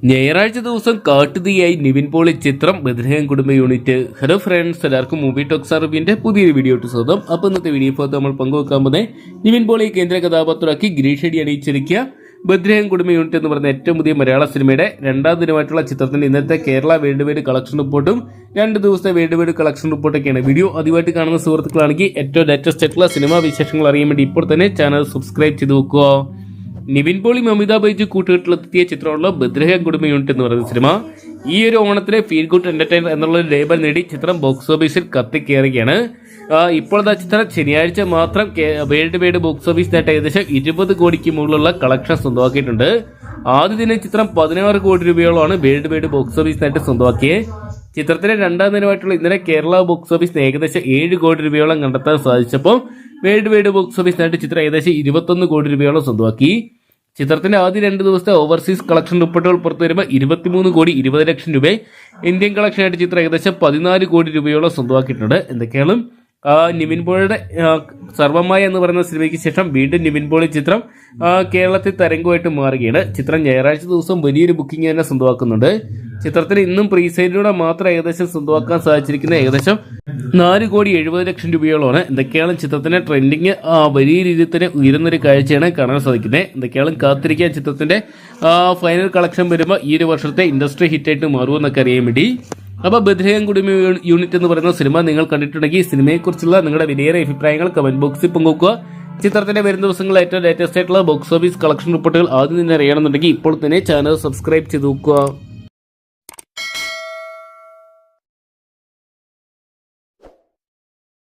ഞായറാഴ്ച ദിവസം കാട്ടുതീയായി നിവിൻ പോളി ചിത്രം ബദ്രഹം കുടുംബ യൂണിറ്റ്. ഹലോ ഫ്രണ്ട്സ്, എല്ലാവർക്കും മൂവി ടോക്സ് അറിവിന്റെ പുതിയൊരു വീഡിയോ സ്വാഗതം. അപ്പോൾ ഇന്നത്തെ വീഡിയോ നമ്മൾ പങ്കുവെക്കാൻ പോകുന്നത് നിവിൻ പോളി കേന്ദ്ര കഥാപാത്രമാക്കി ഗിരീഷ് ഷെഡി അണിയിച്ചിരിക്കുക ബദ്രഹം കുടുംബ യൂണിറ്റ് എന്ന് പറയുന്ന ഏറ്റവും പുതിയ മലയാള സിനിമയുടെ രണ്ടാം ദിനമായിട്ടുള്ള ചിത്രത്തിന്റെ ഇന്നത്തെ കേരള വേൾഡ് വൈഡ് കളക്ഷൻ റിപ്പോർട്ടും 2 ദിവസത്തെ വേൾഡ് വൈഡ് കളക്ഷൻ റിപ്പോർട്ടൊക്കെയാണ്. വീഡിയോ ആദ്യമായിട്ട് കാണുന്ന സുഹൃത്തുക്കളാണെങ്കിൽ ഏറ്റവും ലേറ്റസ്റ്റ് ആയിട്ടുള്ള സിനിമാ വിശേഷങ്ങൾ അറിയാൻ വേണ്ടി ഇപ്പോൾ തന്നെ ചാനൽ സബ്സ്ക്രൈബ് ചെയ്ത് വെക്കുക. നിവിൻ പോളി മമിത ബൈജു കൂട്ടുകെട്ടിലെത്തിയ ചിത്രമുള്ള ബദ്രഹം കുടുംബ യൂണിറ്റ് എന്ന് പറയുന്ന സിനിമ ഈ ഒരു ഓണത്തിലെ ഫീൽ ഗുഡ് എന്റർടൈനർ എന്നുള്ള ലേബൽ നേടി ചിത്രം ബോക്സ് ഓഫീസിൽ കത്തിക്കേറുകയാണ്. ഇപ്പോഴത്തെ ചിത്രം ശനിയാഴ്ച മാത്രം വേൾഡ് വൈഡ് ബോക്സ് ഓഫീസ് നേട്ടം ഏകദേശം 20 കോടിക്ക് മുകളിലുള്ള കളക്ഷൻ സ്വന്തമാക്കിയിട്ടുണ്ട്. ആദ്യ ദിനം ചിത്രം 16 കോടി രൂപയോളമാണ് വേൾഡ് വൈഡ് ബോക്സ് ഓഫീസ് നേട്ടം സ്വന്തമാക്കിയത്. ചിത്രത്തിന്റെ രണ്ടാം ദിനമായിട്ടുള്ള ഇന്നലെ കേരള ബോക്സ് ഓഫീസിന് ഏകദേശം 7 കോടി രൂപയോളം കണ്ടെത്താൻ സാധിച്ചപ്പോൾ വേൾഡ് വൈഡ് ബോക്സ് ഓഫീസ് നേട്ടം ചിത്രം ഏകദേശം 21 കോടി രൂപയോളം സ്വന്തമാക്കി. ചിത്രത്തിന്റെ ആദ്യ 2 ദിവസത്തെ ഓവർസീസ് കളക്ഷൻ റിപ്പോർട്ടുകൾ പുറത്തു വരുമ്പോൾ 23 കോടി 20 ലക്ഷം രൂപ, ഇന്ത്യൻ കളക്ഷനായിട്ട് ചിത്രം ഏകദേശം 14 കോടി രൂപയോളം സ്വന്തമാക്കിയിട്ടുണ്ട്. എന്തൊക്കെയാണ് നിവിൻ പോളിയുടെ സർവമായ എന്ന് പറയുന്ന സിനിമയ്ക്ക് ശേഷം വീണ്ടും നിവിൻ പോളി ചിത്രം കേരളത്തിൽ തരംഗമായിട്ട് മാറുകയാണ്. ചിത്രം ഞായറാഴ്ച ദിവസം വലിയൊരു ബുക്കിംഗ് തന്നെ സ്വന്തമാക്കുന്നുണ്ട്. ചിത്രത്തിന് ഇന്നും പ്രീസെയിലൂടെ മാത്രം ഏകദേശം സ്വന്തമാക്കാൻ സാധിച്ചിരിക്കുന്ന ഏകദേശം 4 കോടി 70 ലക്ഷം രൂപയോളമാണ്. എന്തൊക്കെയാണ് ചിത്രത്തിന്റെ ട്രെൻഡിങ് വലിയ രീതിയിൽ തന്നെ ഉയരുന്നൊരു കാഴ്ചയാണ് കാണാൻ സാധിക്കുന്നത്. എന്തൊക്കെയാണ് കാത്തിരിക്കാൻ ചിത്രത്തിന്റെ ഫൈനൽ കളക്ഷൻ വരുമ്പോൾ ഈ ഒരു വർഷത്തെ ഇൻഡസ്ട്രി ഹിറ്റായിട്ട് മാറുമെന്നൊക്കെ അറിയാൻ വേണ്ടി. അപ്പോൾ ബദ്രഹം കുടുംബ യൂണിറ്റ് എന്ന് പറയുന്ന സിനിമ നിങ്ങൾ കണ്ടിട്ടുണ്ടെങ്കിൽ സിനിമയെക്കുറിച്ചുള്ള നിങ്ങളുടെ വിലയേറിയ അഭിപ്രായങ്ങൾ കമന്റ് ബോക്സിൽ പങ്കുവെക്കുക. ചിത്രത്തിന്റെ വരും ദിവസങ്ങളിൽ ഏറ്റവും ലേറ്റസ്റ്റ് ആയിട്ടുള്ള ബോക്സ് ഓഫീസ് കളക്ഷൻ റിപ്പോർട്ടുകൾ ആദ്യം തന്നെ അറിയണമെന്നുണ്ടെങ്കിൽ ഇപ്പോൾ തന്നെ ചാനൽ സബ്സ്ക്രൈബ് ചെയ്ത് നോക്കുക.